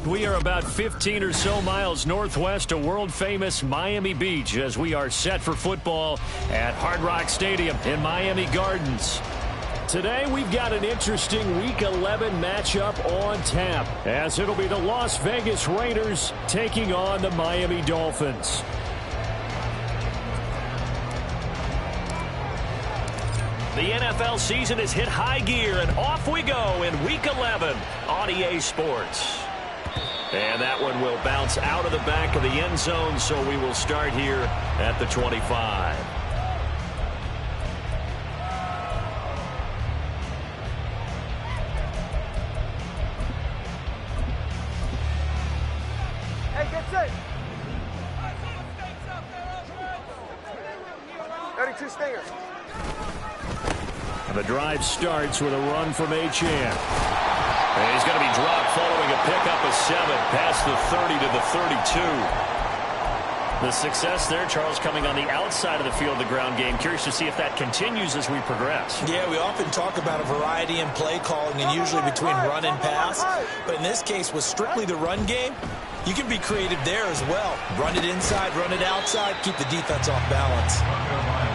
We are about 15 or so miles northwest of world-famous Miami Beach as we are set for football at Hard Rock Stadium in Miami Gardens. Today, we've got an interesting Week 11 matchup on tap, as it'll be the Las Vegas Raiders taking on the Miami Dolphins. The NFL season has hit high gear, and off we go in Week 11 on EA Sports. And that one will bounce out of the back of the end zone, so we will start here at the 25. Hey, get set. 32 stingers. And the drive starts with a run from Achane. And he's going to be dropped following a pickup of 7 past the 30 to the 32. The success there, Charles, coming on the outside of the field, the ground game. Curious to see if that continues as we progress. Yeah, we often talk about a variety in play calling and usually between run and pass. But in this case, with strictly the run game, you can be creative there as well. Run it inside, run it outside, keep the defense off balance.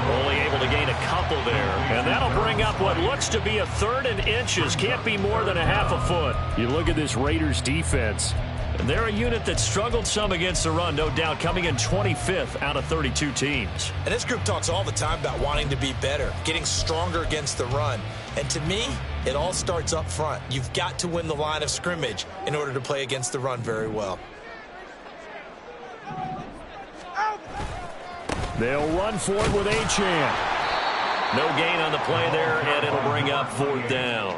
Only able to gain a couple there. And that'll bring up what looks to be a 3rd and inches. Can't be more than a half a foot. You look at this Raiders defense. They're a unit that struggled some against the run, no doubt, coming in 25th out of 32 teams. And this group talks all the time about wanting to be better, getting stronger against the run. And to me, it all starts up front. You've got to win the line of scrimmage in order to play against the run very well. They'll run for it with Achane. No gain on the play there, and it'll bring up 4th down.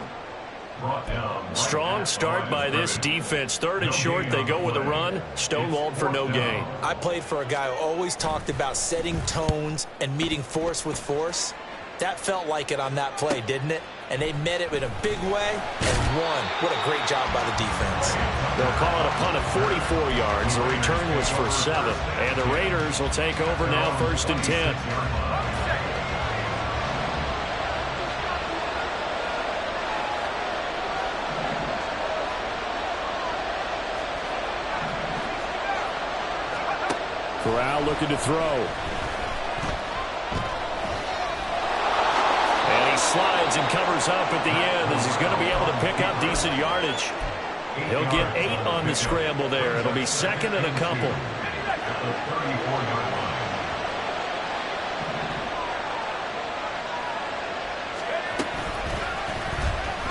Strong start by this defense. 3rd and short, they go with a run. Stonewalled for no gain. I played for a guy who always talked about setting tones and meeting force with force. That felt like it on that play, didn't it? And they met it in a big way and won. What a great job by the defense. They'll call it a punt of 44 yards. The return was for 7. And the Raiders will take over now, 1st and 10. Corral looking to throw. And he slides and covers up at the end as he's going to be able to pick up decent yardage. He'll get 8 on the scramble there. It'll be 2nd and a couple.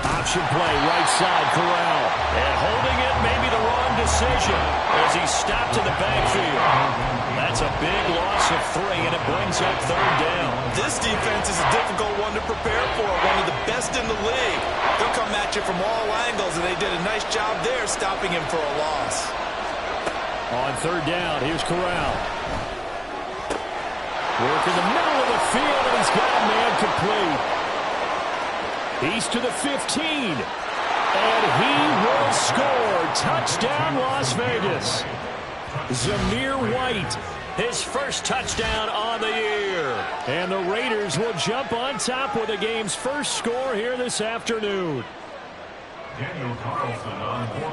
Option play, right side, Corral. And holding it, maybe the wrong decision as he's stopped in the backfield. That's a big loss of 3, and it brings up 3rd down. This defense is a difficult one to prepare for, one of the best in the league. They'll come at you from all angles, and they did a nice job there stopping him for a loss. On 3rd down, here's Corral. Work in the middle of the field, and he's got a man complete. He's to the 15. And he will score. Touchdown, Las Vegas. Zamir White, his first touchdown on the year. And the Raiders will jump on top with the game's first score here this afternoon.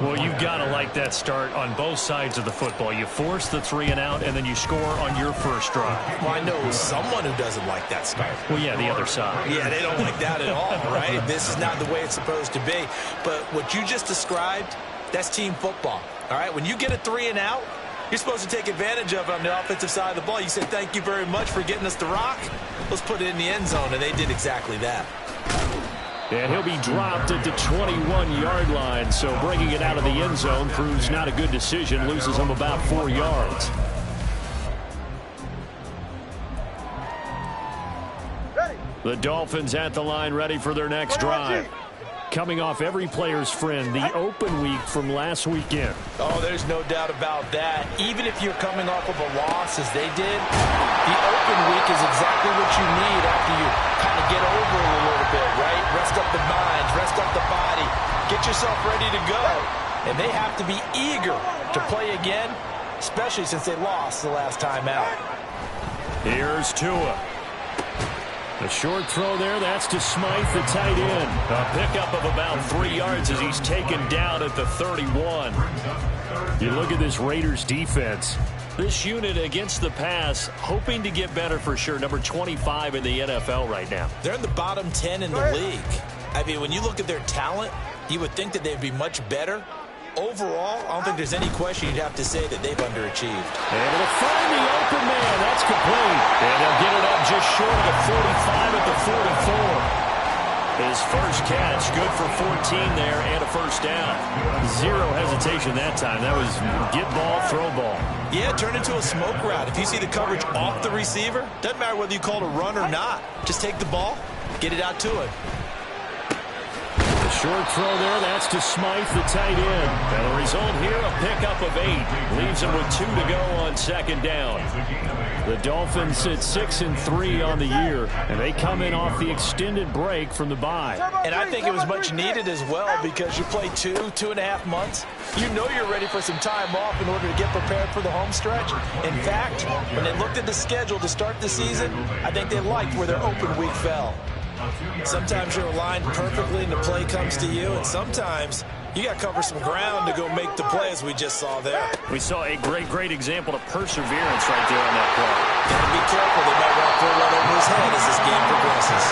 Well, you've got to like that start on both sides of the football. You force the 3 and out, and then you score on your first drive. Well, I know someone who doesn't like that start. Well, yeah, the other side. Yeah, they don't like that at all, right? This is not the way it's supposed to be. But what you just described, that's team football, all right? When you get a 3 and out, you're supposed to take advantage of it on the offensive side of the ball. You say, thank you very much for getting us the rock. Let's put it in the end zone, and they did exactly that. And he'll be dropped at the 21-yard line, so bringing it out of the end zone proves not a good decision, loses him about 4 yards. The Dolphins at the line, ready for their next drive. Coming off every player's friend, the open week from last weekend. Oh, there's no doubt about that. Even if you're coming off of a loss, as they did, the open week is exactly what you need after you kind of get over it a little bit, right? Rest up the minds, rest up the body, get yourself ready to go. And they have to be eager to play again, especially since they lost the last time out. Here's Tua. The short throw there, that's to Smythe, the tight end. A pickup of about 3 yards as he's taken down at the 31. You look at this Raiders defense. This unit against the pass, hoping to get better for sure. Number 25 in the NFL right now. They're in the bottom 10 in the league. I mean, when you look at their talent, you would think that they'd be much better. Overall, I don't think there's any question you'd have to say that they've underachieved. Able to find the open man. That's complete. And they'll get it up just short of the 45 at the 44. His first catch, good for 14 there and a first down. Zero hesitation that time. That was get ball, throw ball. Yeah, turn into a smoke route. If you see the coverage off the receiver, doesn't matter whether you call it a run or not. Just take the ball, get it out to it. The short throw there, that's to Smythe, the tight end. And the result here, a pickup of 8. Leaves him with 2 to go on second down. The Dolphins sit 6-3 on the year, and they come in off the extended break from the bye. And I think it was much needed as well because you play 2.5 months. You know you're ready for some time off in order to get prepared for the home stretch. In fact, when they looked at the schedule to start the season, I think they liked where their open week fell. Sometimes you're aligned perfectly and the play comes to you, and sometimes you got to cover some ground to go make the play, as we just saw there. We saw a great example of perseverance right there on that play. Got to be careful. They might want to throw one over his head as this game progresses.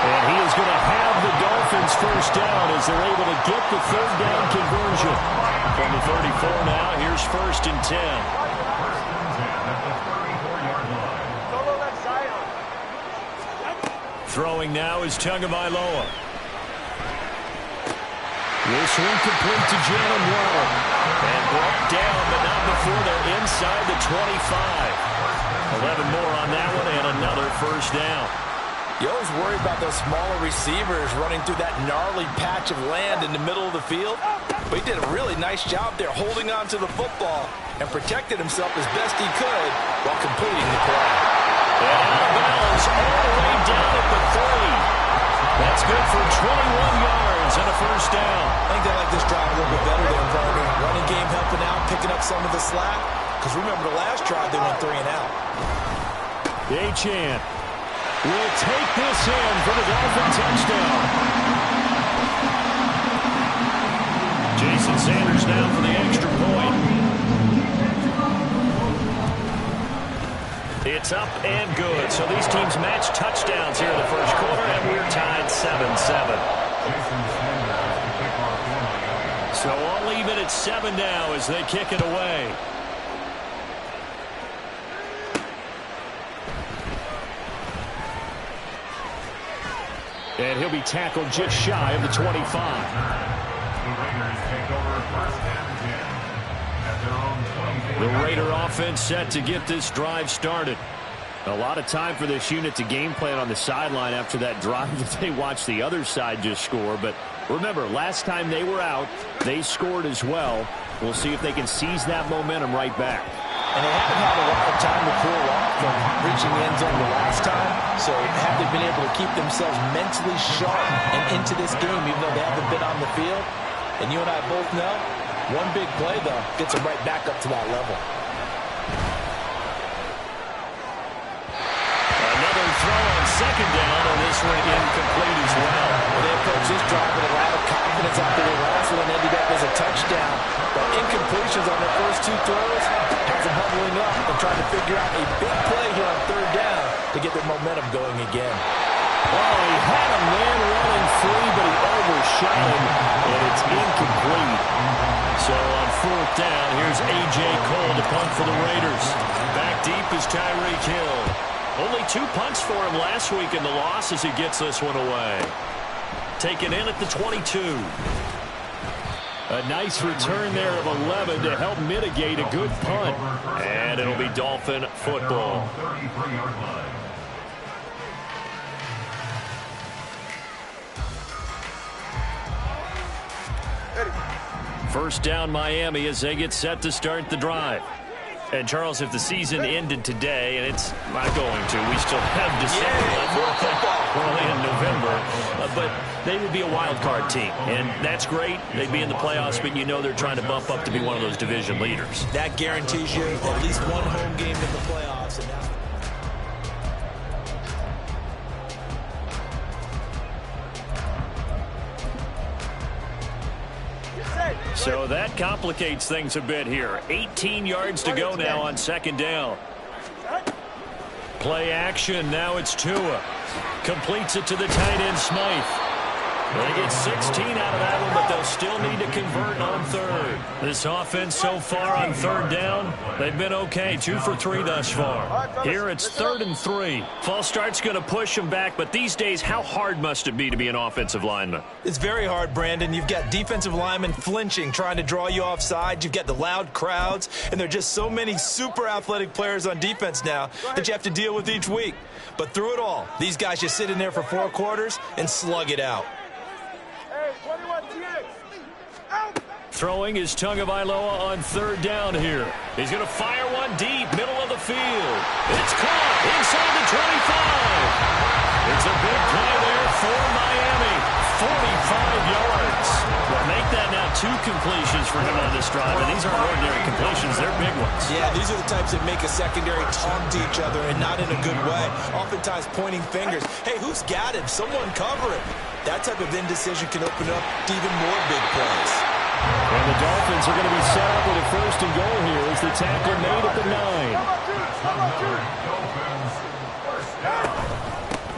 And he is going to have the Dolphins first down as they're able to get the third down conversion. From the 34 now, here's 1st and 10. Throwing now is Tagovailoa. This one complete to Jalen Waddle. And brought down, but not before they're inside the 25. 11 more on that one, and another first down. You always worry about those smaller receivers running through that gnarly patch of land in the middle of the field. But he did a really nice job there holding on to the football and protected himself as best he could while completing the play. And out of bounds all the way down at the 30. That's good for 21 yards and a first down. I think they like this drive a little bit better there, partner. Running game helping out, picking up some of the slack. Because remember the last drive, they went 3 and out. Achane will take this in for the Dolphin touchdown. Jason Sanders down for the extra point. It's up and good. So these teams match touchdowns here in the first quarter, and we're tied 7-7. So I'll leave it at 7 now as they kick it away. And he'll be tackled just shy of the 25. The Raider offense set to get this drive started. A lot of time for this unit to game plan on the sideline after that drive that they watched the other side just score. But remember, last time they were out, they scored as well. We'll see if they can seize that momentum right back. And they haven't had a lot of time to pull off from reaching the end zone the last time. So have they been able to keep themselves mentally sharp and into this game even though they haven't been on the field? And you and I both know, one big play, though, gets them right back up to that level. Another throw on second down, and this one incomplete as well. They approached this drive with a lot of confidence after their last one ended up as a touchdown. But incompletions on their first 2 throws has them huddling up and trying to figure out a big play here on third down to get their momentum going again. Oh, he had a man running free, but he overshot him, and it's incomplete. So on 4th down, here's A.J. Cole to punt for the Raiders. Back deep is Tyreek Hill. Only 2 punts for him last week in the loss as he gets this one away. Taken in at the 22. A nice return there of 11 to help mitigate a good punt. And it'll be Dolphin football. First down Miami as they get set to start the drive. And Charles, if the season ended today, and it's not going to, we still have December left. We're only in November. But they would be a wild card team. And that's great. They'd be in the playoffs, but you know they're trying to bump up to be one of those division leaders. That guarantees you at least one home game in the playoffs. And that's So that complicates things a bit here. 18 yards to go now on second down. Play action. Now it's Tua. Completes it to the tight end, Smythe. They get 16 out of that one, but they'll still need to convert on third. This offense so far on third down, they've been okay. 2 for 3 thus far. Here it's 3rd and 3. False start's going to push them back, but these days, how hard must it be to be an offensive lineman? It's very hard, Brandon. You've got defensive linemen flinching, trying to draw you offside. You've got the loud crowds, and there are just so many super athletic players on defense now that you have to deal with each week. But through it all, these guys just sit in there for 4 quarters and slug it out. Throwing is Tagovailoa on third down here. He's going to fire one deep, middle of the field. It's caught inside the 25. It's a big play there for Miami. 45 yards. Well, make that now 2 completions for him on this drive, and these aren't ordinary completions. They're big ones. Yeah, these are the types that make a secondary talk to each other, and not in a good way. Oftentimes pointing fingers. Hey, who's got him? Someone cover it. That type of indecision can open up to even more big plays. And the Dolphins are going to be set up with a 1st and goal here as the tackle made at the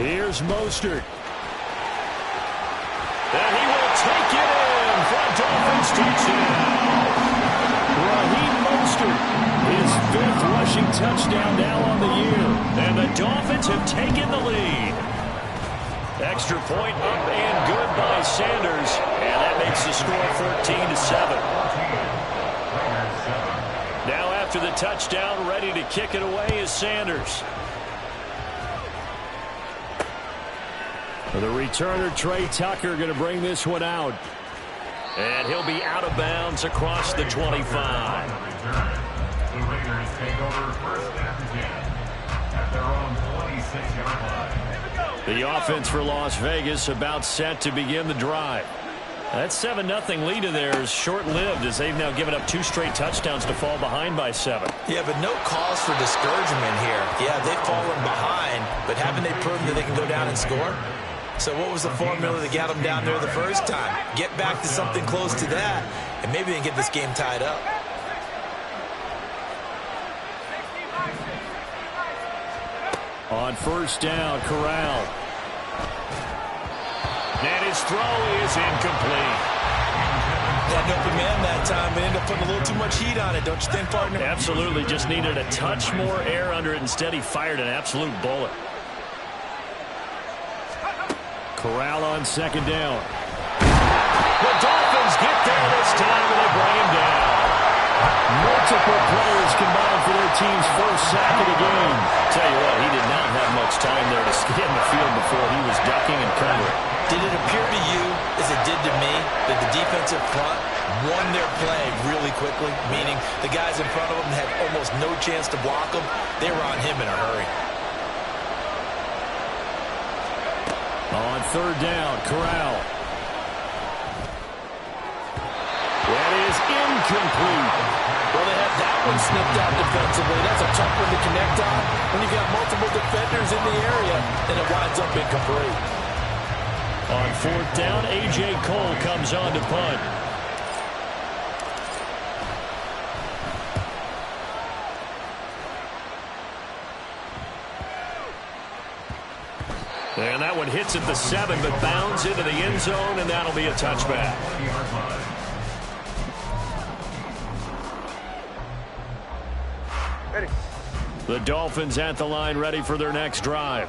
9. Here's Mostert. And he will take it in for a Dolphins touchdown. Raheem Mostert, his 5th rushing touchdown now on the year. And the Dolphins have taken the lead. Extra point up and good by Sanders. And that makes the score 14-7. Now after the touchdown, ready to kick it away is Sanders. The returner, Trey Tucker, going to bring this one out. And he'll be out of bounds across the 25. The Raiders take over 1st and 10 at their own 26-yard line. The offense for Las Vegas about set to begin the drive. That 7-0 lead of theirs is short-lived as they've now given up 2 straight touchdowns to fall behind by 7. Yeah, but no cause for discouragement here. Yeah, they've fallen behind, but haven't they proven that they can go down and score? So what was the formula that got them down there the first time? Get back to something close to that, and maybe they can get this game tied up. On 1st down, Corral. And his throw is incomplete. Got an open man that time, but ended up putting a little too much heat on it, don't you think, partner? Absolutely. Just needed a touch more air under it. Instead, he fired an absolute bullet. Corral on 2nd down. The Dolphins get there this time, and they bring him down. Multiple players combined for their team's 1st sack of the game. Tell you what, he did not have much time there to scan the field before he was ducking and covering. Did it appear to you, as it did to me, that the defensive front won their play really quickly? Meaning the guys in front of them had almost no chance to block them. They were on him in a hurry. On 3rd down, Corral. That is incomplete. Well, they have that one snipped out defensively. That's a tough one to connect on when you've got multiple defenders in the area, and it winds up incomplete. On 4th down, A.J. Cole comes on to punt. And that one hits at the 7, but bounds into the end zone, and that'll be a touchback. The Dolphins at the line, ready for their next drive.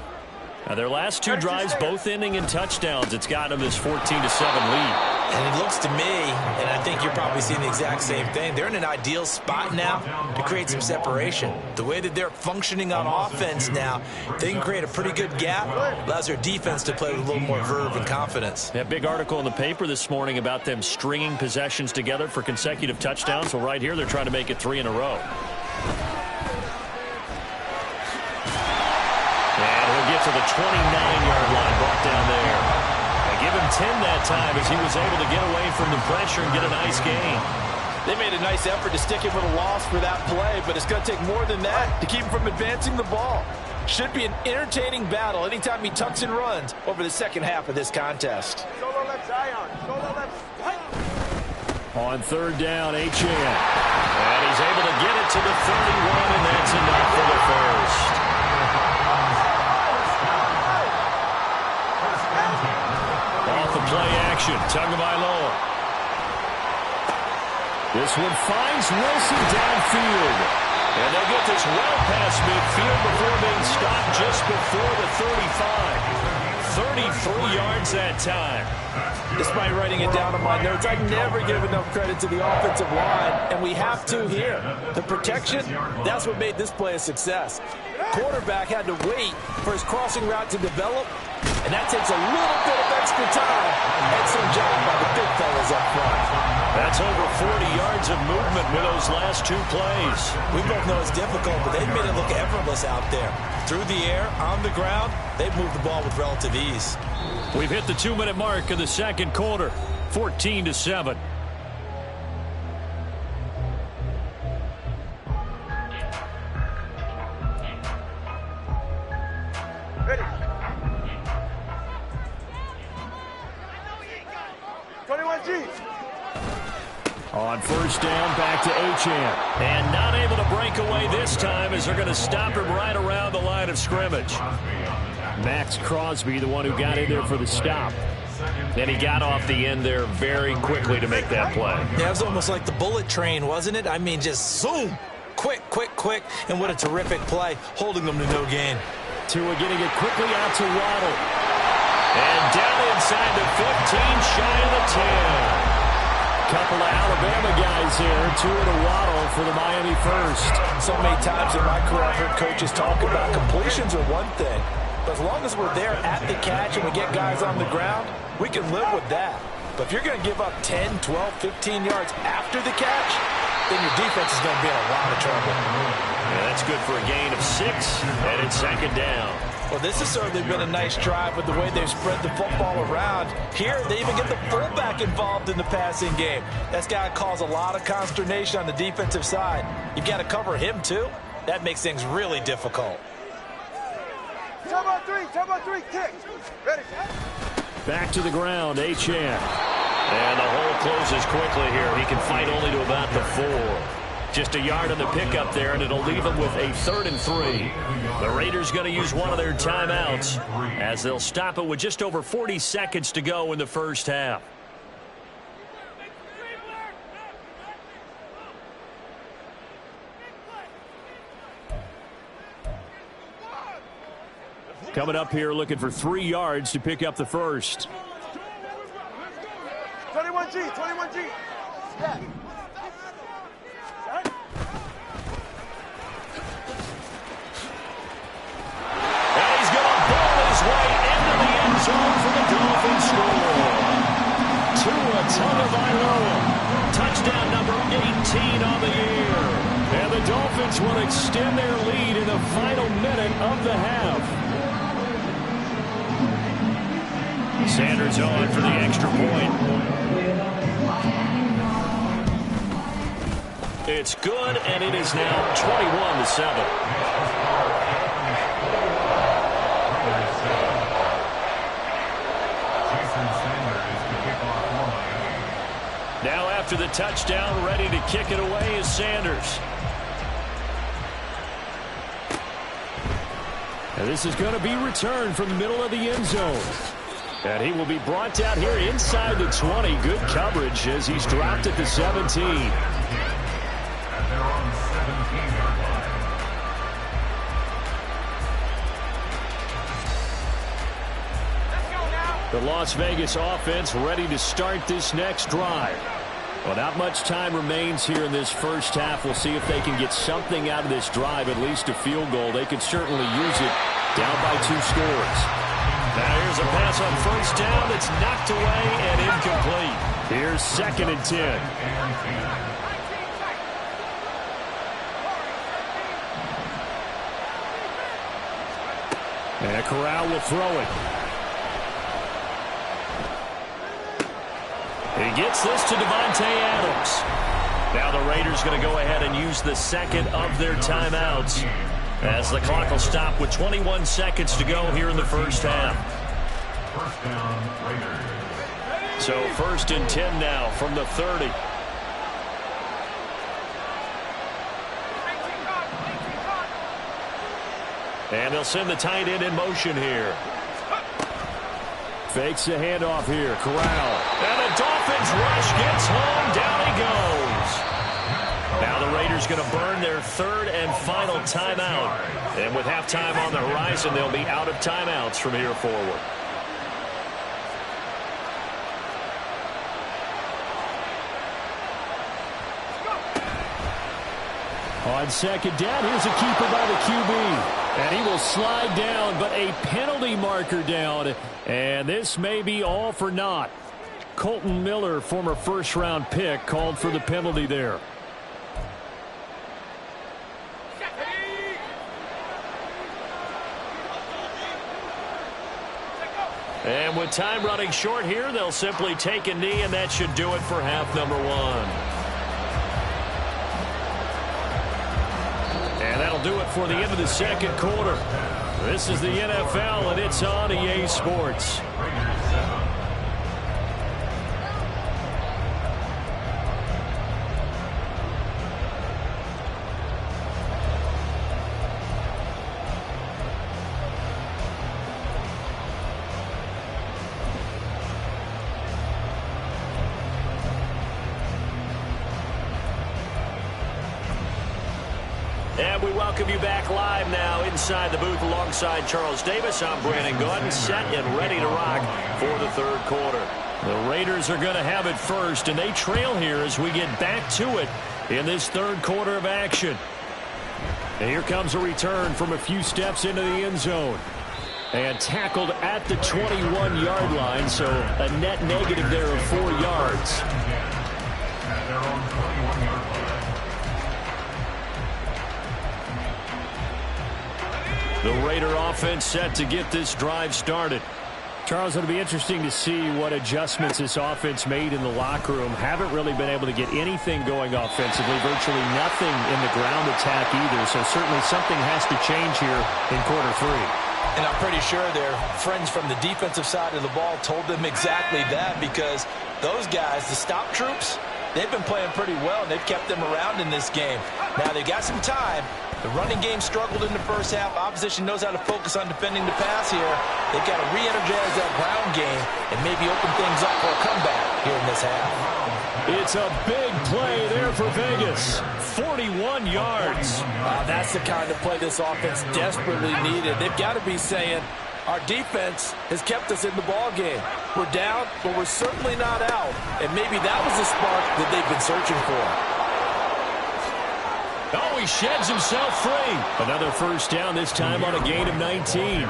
Now, their last 2 drives, both ending in touchdowns. It's got them this 14-7 lead. And it looks to me, and I think you're probably seeing the exact same thing, they're in an ideal spot now to create some separation. The way that they're functioning on offense now, they can create a pretty good gap. Allows their defense to play with a little more verve and confidence. That big article in the paper this morning about them stringing possessions together for consecutive touchdowns. Well, right here, they're trying to make it 3 in a row. And he'll get to the 29-yard line, brought down there. And give him 10 that time as he was able to get away from the pressure and get a nice gain. They made a nice effort to stick him with a loss for that play, but it's going to take more than that to keep him from advancing the ball. Should be an entertaining battle anytime he tucks and runs over the second half of this contest. Solo left, Zion. Solo left. On third down, Achane. And he's able to get it to the 31, and that's enough for the first. Off the play action, Tagovailoa. This one finds Wilson downfield. And they get this well past midfield before being stopped just before the 35. 33 yards that time. Despite writing it down on my notes, I never give enough credit to the offensive line, and we have to here. The protection, that's what made this play a success. Quarterback had to wait for his crossing route to develop, and that takes a little bit of extra time. Excellent job by the big fellas up front. That's over 40 yards of movement with those last two plays. We both know it's difficult, but they've made it look effortless out there. Through the air, on the ground, they've moved the ball with relative ease. We've hit the 2-minute mark of the second quarter, 14-7. Ready. 21G. On first down, back to Achane. And not able to break away this time as they're going to stop him right around the line of scrimmage. Max Crosby, the one who got in there for the stop. And he got off the end there very quickly to make that play. Yeah, it was almost like the bullet train, wasn't it? I mean, just zoom. Quick, quick, quick. And what a terrific play, holding them to no gain. Tua getting it quickly out to Waddle. And down inside the 15, shy of the 10. Couple of Alabama guys here, Tua to Waddle for the Miami first. So many times in my career I've heard coaches talk about completions are one thing. But as long as we're there at the catch and we get guys on the ground, we can live with that. But if you're going to give up 10, 12, 15 yards after the catch, then your defense is going to be in a lot of trouble. Yeah, that's good for a gain of 6, and it's second down. Well, this has certainly been a nice drive with the way they've spread the football around. Here, they even get the fullback involved in the passing game. That's got to cause a lot of consternation on the defensive side. You've got to cover him, too. That makes things really difficult. Top on three, kick. Ready. Back to the ground, Achane. And the hole closes quickly here. He can fight only to about the 4. Just a yard on the pickup there, and it'll leave him with a 3rd and 3. The Raiders going to use one of their timeouts as they'll stop it with just over 40 seconds to go in the first half. Coming up here looking for 3 yards to pick up the first. 21G. Yeah. For the Dolphins score. Tua Tagovailoa. Touchdown number 18 on the year. And the Dolphins will extend their lead in the final minute of the half. Sanders on for the extra point. It's good, and it is now 21-7. Now after the touchdown, ready to kick it away is Sanders. And this is going to be returned from the middle of the end zone. And he will be brought down here inside the 20. Good coverage as he's dropped at the 17. The Las Vegas offense ready to start this next drive. Well, not much time remains here in this first half. We'll see if they can get something out of this drive, at least a field goal. They could certainly use it down by 2 scores. Now here's a pass on first down that's knocked away and incomplete. Here's 2nd and 10. And Corral will throw it. He gets this to Devontae Adams. Now the Raiders going to go ahead and use the second of their timeouts as the clock will stop with 21 seconds to go here in the first half. First down, Raiders. So 1st and 10 now from the 30. And they'll send the tight end in motion here. Fakes the handoff here. Corral. And the Dolphins rush gets home. Down he goes. Now the Raiders going to burn their third and final timeout. And with halftime on the horizon, they'll be out of timeouts from here forward. On second down, here's a keeper by the QB. And he will slide down, but a penalty marker down. And this may be all for naught. Colton Miller, former first-round pick, called for the penalty there. And with time running short here, they'll simply take a knee, and that should do it for half number one. And that'll do it for the end of the second quarter. This is the NFL, and it's on EA Sports. And we welcome you back live now inside the booth alongside Charles Davis. I'm Brandon Gordon, set and ready to rock for the third quarter. The Raiders are going to have it first, and they trail here as we get back to it in this third quarter of action. And here comes a return from a few steps into the end zone. And tackled at the 21-yard line, so a net negative there of 4 yards. At their own 21-yard line. The Raider offense set to get this drive started. Charles, it'll be interesting to see what adjustments this offense made in the locker room. Haven't really been able to get anything going offensively. Virtually nothing in the ground attack either. So certainly something has to change here in quarter three. And I'm pretty sure their friends from the defensive side of the ball told them exactly that, because those guys, the stop troops, they've been playing pretty well, and they've kept them around in this game. Now, they got some time. The running game struggled in the first half. Opposition knows how to focus on defending the pass here. They've got to re-energize that ground game and maybe open things up for a comeback here in this half. It's a big play there for Vegas. 41 yards. That's the kind of play this offense desperately needed. They've got to be saying, our defense has kept us in the ball game. We're down, but we're certainly not out. And maybe that was the spark that they've been searching for. Oh, he sheds himself free. Another first down, this time on a gain of 19. A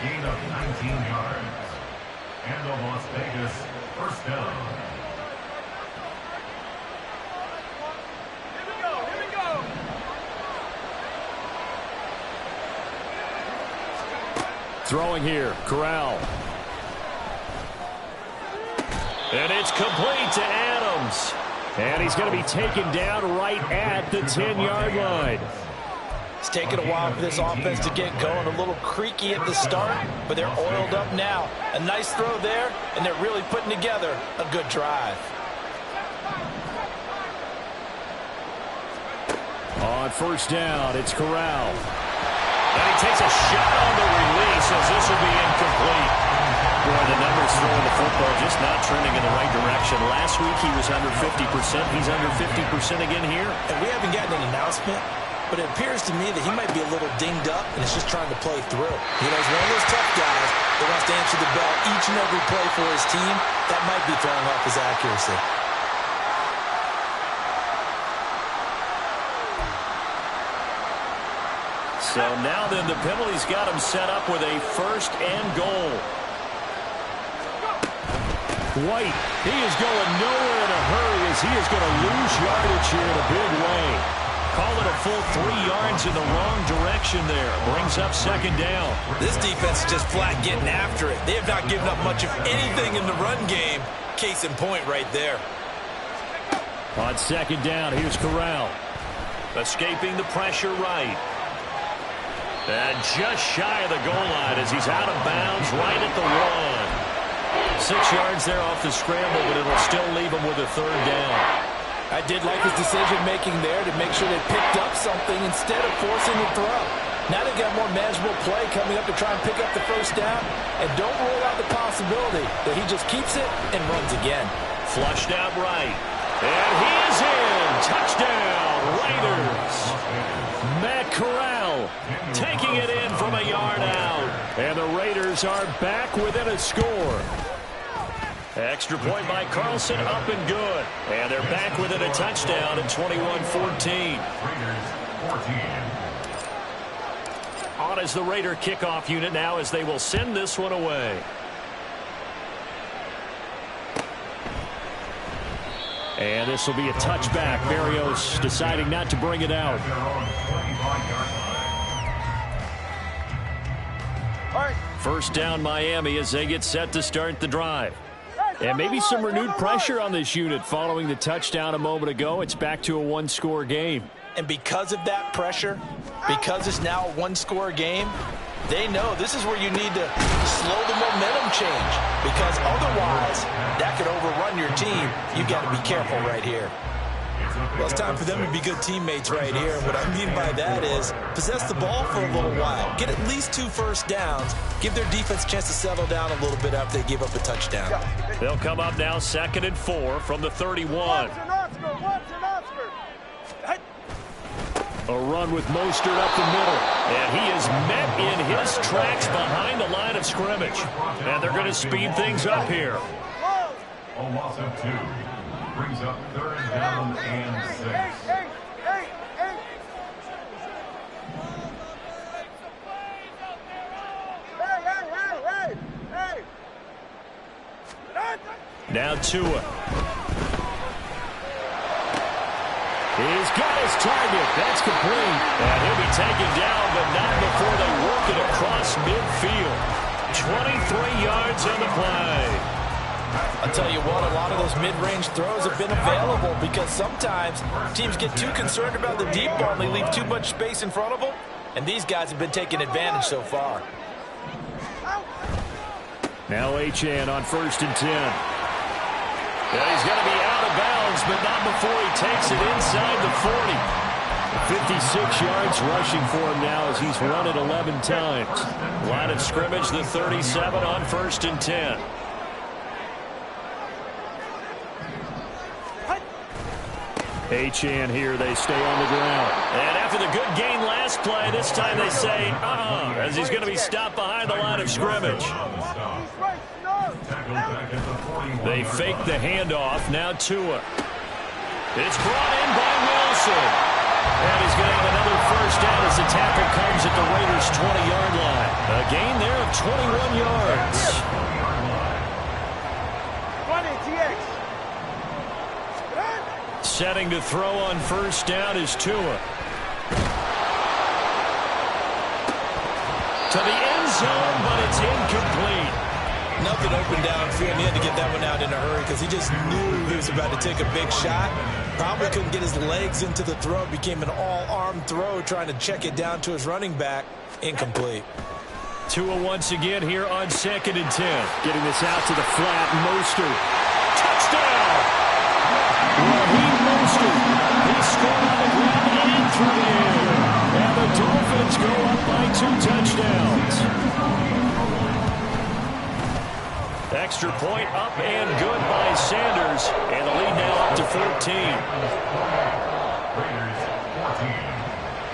gain of 19 yards. And the Las Vegas first down. Here we go. Throwing here, Corral. And it's complete to Adams. And he's going to be taken down right at the 10-yard line. It's taken a while for this offense to get going. A little creaky at the start, but they're oiled up now. A nice throw there, and they're really putting together a good drive. On first down, it's Corral. And he takes a shot on the release as this will be incomplete. Boy, the numbers throwing the football just not trending in the right direction. Last week he was under 50%. He's under 50% again here. And we haven't gotten an announcement, but it appears to me that he might be a little dinged up and is just trying to play through. You know, he's one of those tough guys that wants to answer the bell each and every play for his team. That might be throwing off his accuracy. So now then the penalty's got him set up with a first and goal. White, he is going nowhere in a hurry as he is going to lose yardage here in a big way. Call it a full 3 yards in the wrong direction there. Brings up second down. This defense is just flat getting after it. They have not given up much of anything in the run game. Case in point right there. On second down, here's Corral. Escaping the pressure right. And just shy of the goal line as he's out of bounds right at the 1. 6 yards there off the scramble, but it'll still leave him with a third down. I did like his decision-making there to make sure they picked up something instead of forcing the throw. Now they've got more manageable play coming up to try and pick up the first down. And don't rule out the possibility that he just keeps it and runs again. Flushed out right. And he is in. Touchdown, Raiders. Matt Corral taking it in from a yard out. And the Raiders are back within a score. Extra point by Carlson, up and good. And they're back within a touchdown at 21-14. On is the Raider kickoff unit now as they will send this one away. And this will be a touchback. Berrios deciding not to bring it out. First down Miami as they get set to start the drive. And maybe some renewed pressure on this unit following the touchdown a moment ago. It's back to a one-score game. And because of that pressure, because it's now a one-score game, they know this is where you need to slow the momentum change, because otherwise that could overrun your team. You've got to be careful right here. Well, it's time for them to be good teammates right here. What I mean by that is possess the ball for a little while. Get at least 2 first downs. Give their defense a chance to settle down a little bit after they give up a touchdown. They'll come up now 2nd and 4 from the 31. A run with Mostert up the middle. And he is met in his tracks behind the line of scrimmage. And they're going to speed things up here. A loss of 2. Brings up 3rd down and 6. Now Tua. He's got his target. That's complete. And he'll be taken down, but not before they work it across midfield. 23 yards on the play. I'll tell you what, a lot of those mid-range throws have been available because sometimes teams get too concerned about the deep ball and they leave too much space in front of them. And these guys have been taking advantage so far. Now Achane on 1st and 10. And he's going to be out of bounds, but not before he takes it inside the 40. 56 yards rushing for him now as he's run it 11 times. Line of scrimmage, the 37 on 1st and 10. Achane here, they stay on the ground. And after the good gain last play, this time they say, as he's going to be stopped behind the line of scrimmage. They fake the handoff. Now Tua. It's brought in by Wilson. And he's going to have another first down as the tackle comes at the Raiders' 20-yard line. A gain there of 21 yards. 20, TX. Setting to throw on first down is Tua. To the end zone, but it's incomplete. Nothing open downfield, and he had to get that one out in a hurry because he just knew he was about to take a big shot. Probably couldn't get his legs into the throw. It became an all-arm throw trying to check it down to his running back. Incomplete. Tua once again here on 2nd and 10. Getting this out to the flat. Mostert. Touchdown! Raheem Mostert. He scored on the ground and through the air. And the Dolphins go up by 2 touchdowns. Extra point up and good by Sanders. And the lead now up to 14.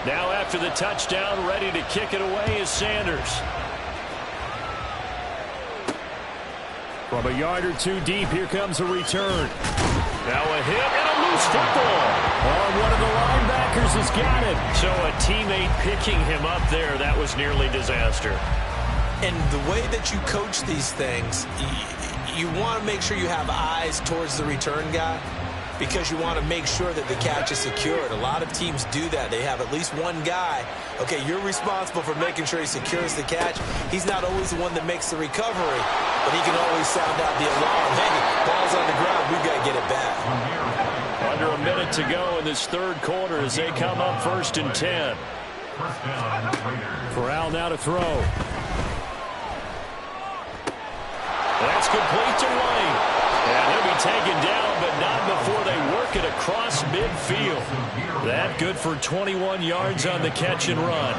Now after the touchdown, ready to kick it away is Sanders. From a yard or 2 deep, here comes a return. Now a hit and a loose football. One of the linebackers has got it. So a teammate picking him up there, that was nearly disaster. And the way that you coach these things, you want to make sure you have eyes towards the return guy because you want to make sure that the catch is secured. A lot of teams do that. They have at least one guy. Okay, you're responsible for making sure he secures the catch. He's not always the one that makes the recovery, but he can always sound out the alarm. Hey, ball's on the ground. We've got to get it back. Under a minute to go in this 3rd quarter as they come up 1st and 10. Corral now to throw. That's complete to White. And he'll be taken down, but not before they work it across midfield. That good for 21 yards on the catch and run.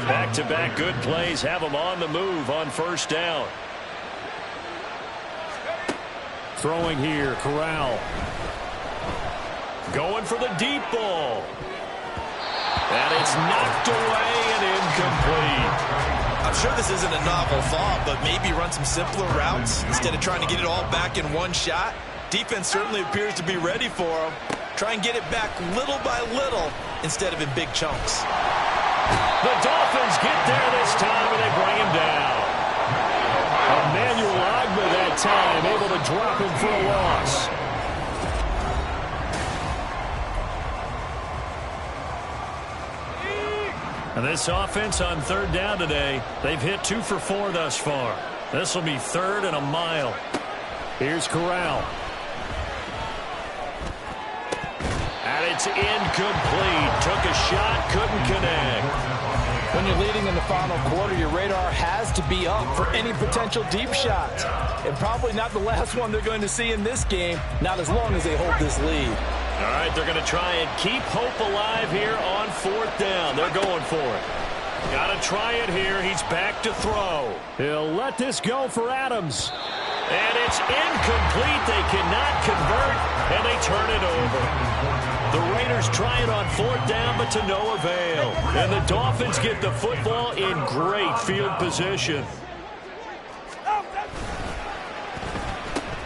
Back-to-back good plays have them on the move on first down. Throwing here, Corral. Going for the deep ball. And it's knocked away and incomplete. I'm sure this isn't a novel thought, but maybe run some simpler routes instead of trying to get it all back in one shot. Defense certainly appears to be ready for them. Try and get it back little by little instead of in big chunks. The Dolphins get there this time, and they bring him down. Emmanuel Ogbah that time, able to drop him for a loss. And this offense on third down today, they've hit 2 for 4 thus far. This will be 3rd and a mile. Here's Corral. And it's incomplete. Took a shot, couldn't connect. When you're leading in the final quarter, your radar has to be up for any potential deep shots. And probably not the last one they're going to see in this game, not as long as they hold this lead. All right, they're going to try and keep hope alive here on 4th down. They're going for it. Got to try it here. He's back to throw. He'll let this go for Adams. And it's incomplete. They cannot convert, and they turn it over. The Raiders try it on 4th down, but to no avail. And the Dolphins get the football in great field position.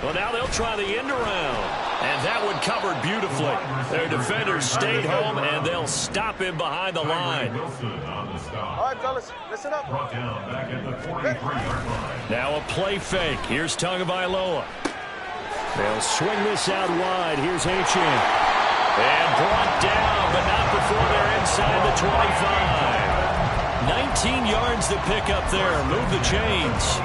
Well, now they'll try the end around. And that one covered beautifully. Their defenders stayed home, and they'll stop him behind the line. All right, fellas, listen up. Now a play fake. Here's Tagovailoa. They'll swing this out wide. Here's Achane. And brought down, but not before they're inside the 25. 19 yards to pick up there. Move the chains.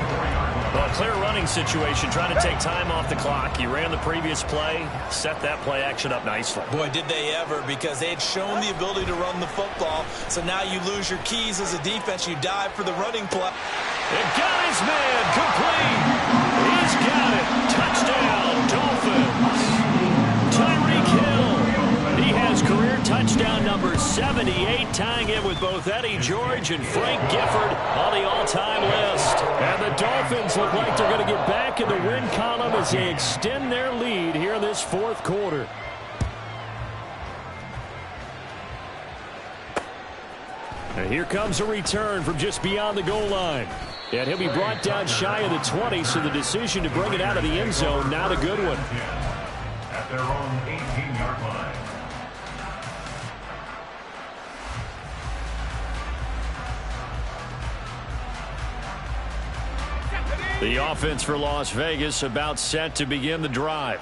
Well, a clear running situation, trying to take time off the clock. You ran the previous play, set that play action up nicely. Boy, did they ever, because they had shown the ability to run the football. So now you lose your keys as a defense. You dive for the running play. It got his man complete. He's got it. Touchdown, Dolphins. Tyreek Hill. He has career touchdown number 78, tying it with both Eddie George and Frank Gifford on the all-time list. And the Dolphins look like they're going to get back in the win column as they extend their lead here in this 4th quarter. And here comes a return from just beyond the goal line. And he'll be brought down shy of the 20, so the decision to bring it out of the end zone, not a good one. At their own 18-yard line. The offense for Las Vegas about set to begin the drive.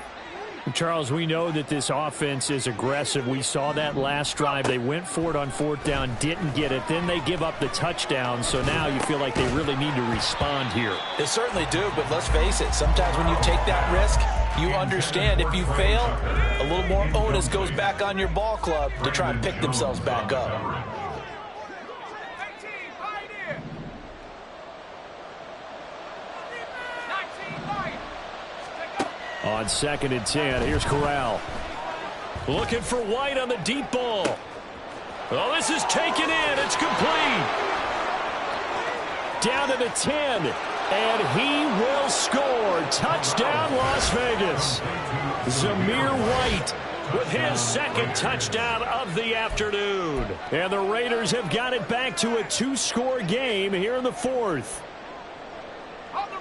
Charles, we know that this offense is aggressive. We saw that last drive. They went for it on 4th down, didn't get it. Then they give up the touchdown. So now you feel like they really need to respond here. They certainly do, but let's face it. Sometimes when you take that risk, you understand if you fail, a little more onus goes back on your ball club to try and pick themselves back up. On 2nd and 10, here's Corral. Looking for White on the deep ball. Oh, this is taken in. It's complete. Down to the 10. And he will score. Touchdown, Las Vegas. Zamir White with his 2nd touchdown of the afternoon. And the Raiders have got it back to a 2-score game here in the 4th.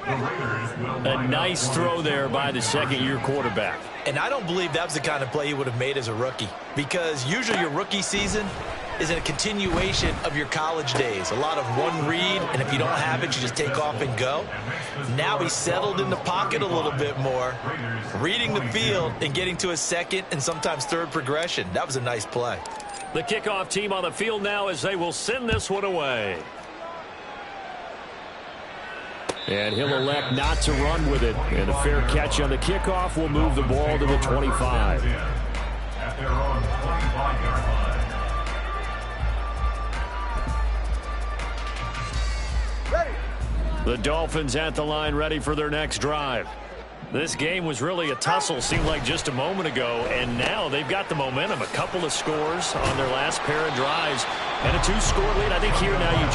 A nice throw there by the 2nd-year quarterback. And I don't believe that was the kind of play he would have made as a rookie, because usually your rookie season is a continuation of your college days. A lot of one read, and if you don't have it, you just take off and go. Now he's settled in the pocket a little bit more, reading the field and getting to a 2nd and sometimes 3rd progression. That was a nice play. The kickoff team on the field now as they will send this one away. And he'll elect not to run with it. And a fair catch on the kickoff will move the ball to the 25. At their own 25-yard line. Ready. The Dolphins at the line ready for their next drive. This game was really a tussle, seemed like just a moment ago, and now they've got the momentum. A couple of scores on their last pair of drives and a 2-score lead. I think here now you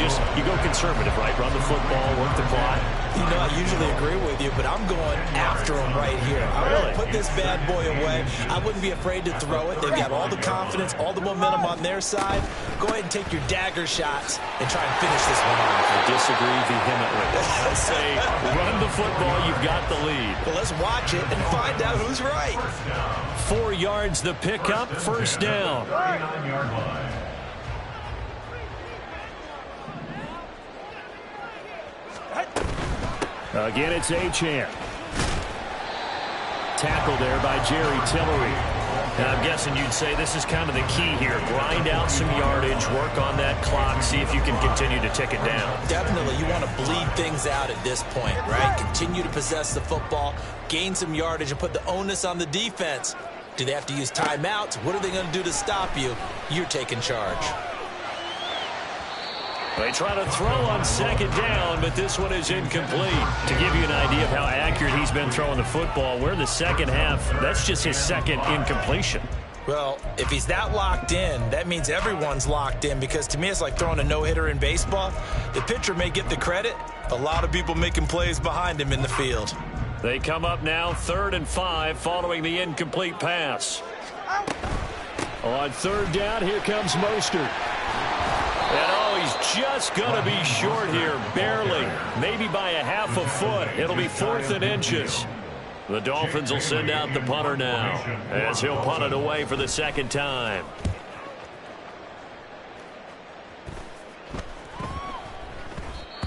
go conservative, right? Run the football, work the clock. You know, I usually agree with you, but I'm going after him right here. I want to put this bad boy away. I wouldn't be afraid to throw it. They've got all the confidence, all the momentum on their side. Go ahead and take your dagger shots and try and finish this one off. I disagree vehemently. I say run the football, you've got the lead. Well, let's watch it and find out who's right. 4 yards the pickup, first down. 39-yard line. Again, it's Achane. Tackle there by Jerry Tillery. And I'm guessing you'd say this is kind of the key here. Grind out some yardage, work on that clock, see if you can continue to tick it down. Definitely, you want to bleed things out at this point, right? Continue to possess the football, gain some yardage, and put the onus on the defense. Do they have to use timeouts? What are they going to do to stop you? You're taking charge. They try to throw on second down, but this one is incomplete. To give you an idea of how accurate he's been throwing the football, we're in the second half. That's just his second incompletion. Well, if he's that locked in, that means everyone's locked in, because to me it's like throwing a no-hitter in baseball. The pitcher may get the credit, a lot of people making plays behind him in the field. They come up now 3rd and 5 following the incomplete pass. On 3rd down, here comes Mostert. And he's just going to be short here, barely, maybe by a half a foot. It'll be 4th and inches. The Dolphins will send out the punter now as he'll punt it away for the second time.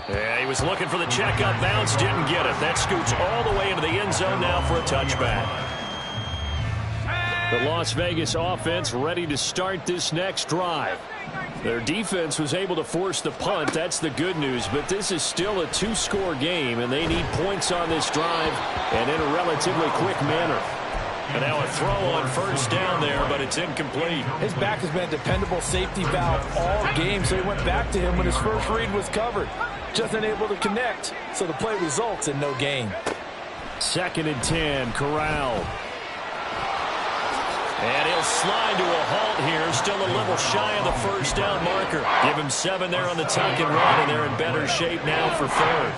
Yeah, he was looking for the checkup bounce, didn't get it. That scoots all the way into the end zone now for a touchback. The Las Vegas offense ready to start this next drive. Their defense was able to force the punt. That's the good news, but this is still a 2-score game, and they need points on this drive and in a relatively quick manner. And now a throw on 1st down there, but it's incomplete. His back has been a dependable safety valve all game, so he went back to him when his first read was covered. Just unable to connect, so the play results in no gain. 2nd and 10, Corral. And he'll slide to a halt here, still a little shy of the 1st down marker. Give him 7 there on the tuck and run, and they're in better shape now for 3rd.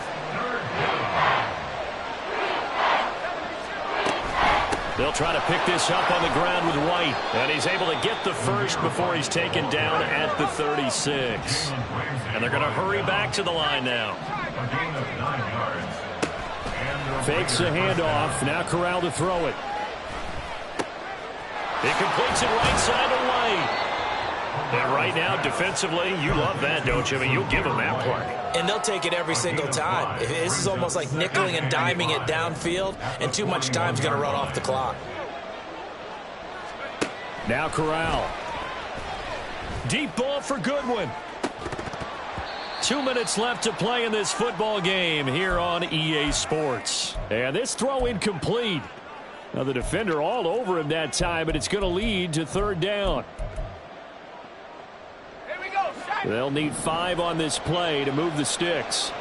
They'll try to pick this up on the ground with White, and he's able to get the first before he's taken down at the 36. And they're going to hurry back to the line now. Fakes a handoff, now Corral to throw it. He completes it right side of White. And right now, defensively, you love that, don't you? I mean, you'll give him that play. And they'll take it every single time. This is almost like nickeling and diming it downfield, and too much time's going to run off the clock. Now Corral. Deep ball for Goodwin. 2 minutes left to play in this football game here on EA Sports. And this throw incomplete. Now the defender all over him that time, but it's going to lead to 3rd down. Here we go. They'll need 5 on this play to move the sticks.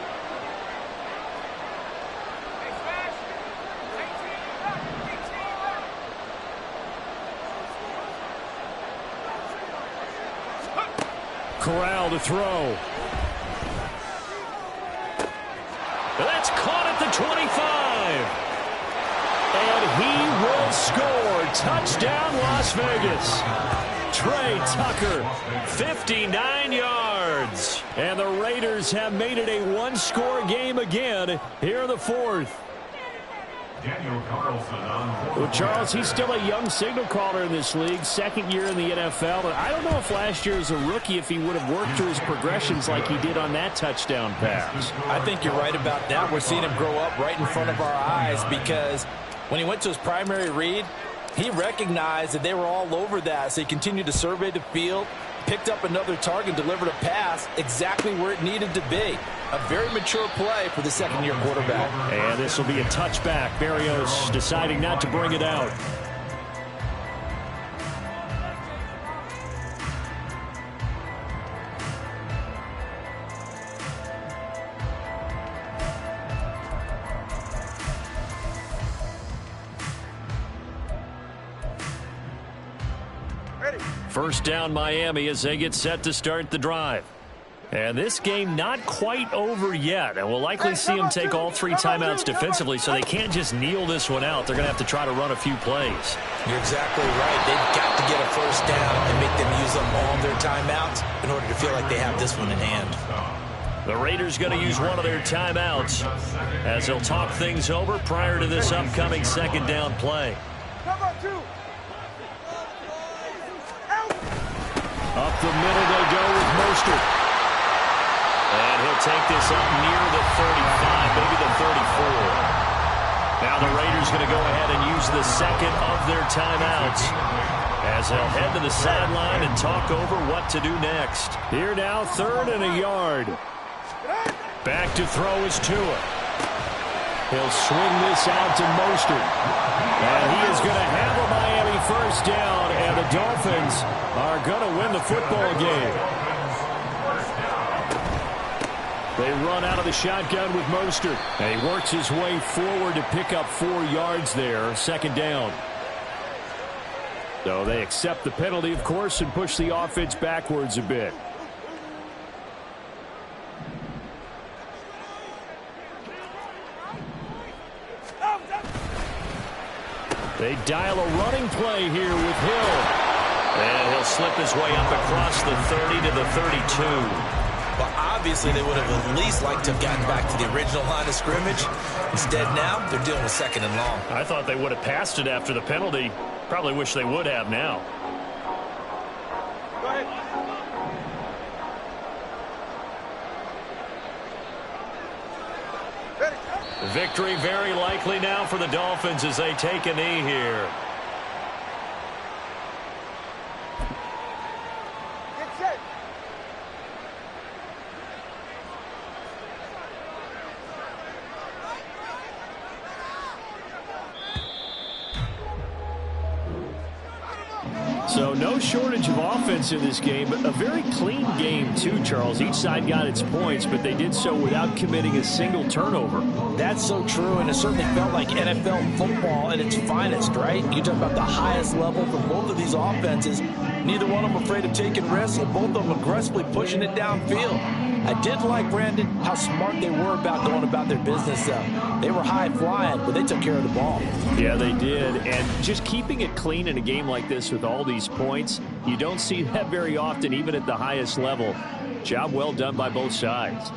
Corral to throw. That's caught at the 25. And he will score. Touchdown, Las Vegas. Trey Tucker, 59 yards. And the Raiders have made it a 1-score game again here in the 4th. Well, Charles, he's still a young signal caller in this league, 2nd year in the NFL. And I don't know if last year as a rookie, if he would have worked through his progressions like he did on that touchdown pass. I think you're right about that. We're seeing him grow up right in front of our eyes, because when he went to his primary read, he recognized that they were all over that, so he continued to survey the field, picked up another target, delivered a pass exactly where it needed to be. A very mature play for the 2nd-year quarterback. And this will be a touchback. Barrios deciding not to bring it out. First down Miami as they get set to start the drive. And this game not quite over yet. And we'll likely see them take all 3 timeouts defensively, so they can't just kneel this one out. They're going to have to try to run a few plays. You're exactly right. They've got to get a first down and make them use up all their timeouts in order to feel like they have this one in hand. The Raiders going to use one of their timeouts as they'll talk things over prior to this upcoming second down play. Up the middle they go with Mostert. And he'll take this up near the 35, maybe the 34. Now the Raiders going to go ahead and use the second of their timeouts as they'll head to the sideline and talk over what to do next. Here now, 3rd and a yard. Back to throw is Tua. He'll swing this out to Mostert. And he is going to have a Miami first down, and the Dolphins are going to win the football game. They run out of the shotgun with Mostert. And he works his way forward to pick up 4 yards there. Second down. So they accept the penalty, of course, and push the offense backwards a bit. They dial a running play here with Hill. And he'll slip his way up across the 30 to the 32. Well, obviously, they would have at least liked to have gotten back to the original line of scrimmage. Instead, now, they're dealing with 2nd and long. I thought they would have passed it after the penalty. Probably wish they would have now. Go ahead. Ready. Victory very likely now for the Dolphins as they take a knee here. Get set. So no shortage of offense in this game, but a very clean game too, Charles. Each side got its points, but they did so without committing a single turnover. That's so true, and it certainly felt like NFL football at its finest, right? You talk about the highest level for both of these offenses. Neither one of them afraid of taking risks, and both of them aggressively pushing it downfield. I did like, Brandon, how smart they were about going about their business. They were high-flying, but they took care of the ball. Yeah, they did. And just keeping it clean in a game like this with all these points, you don't see that very often, even at the highest level. Job well done by both sides.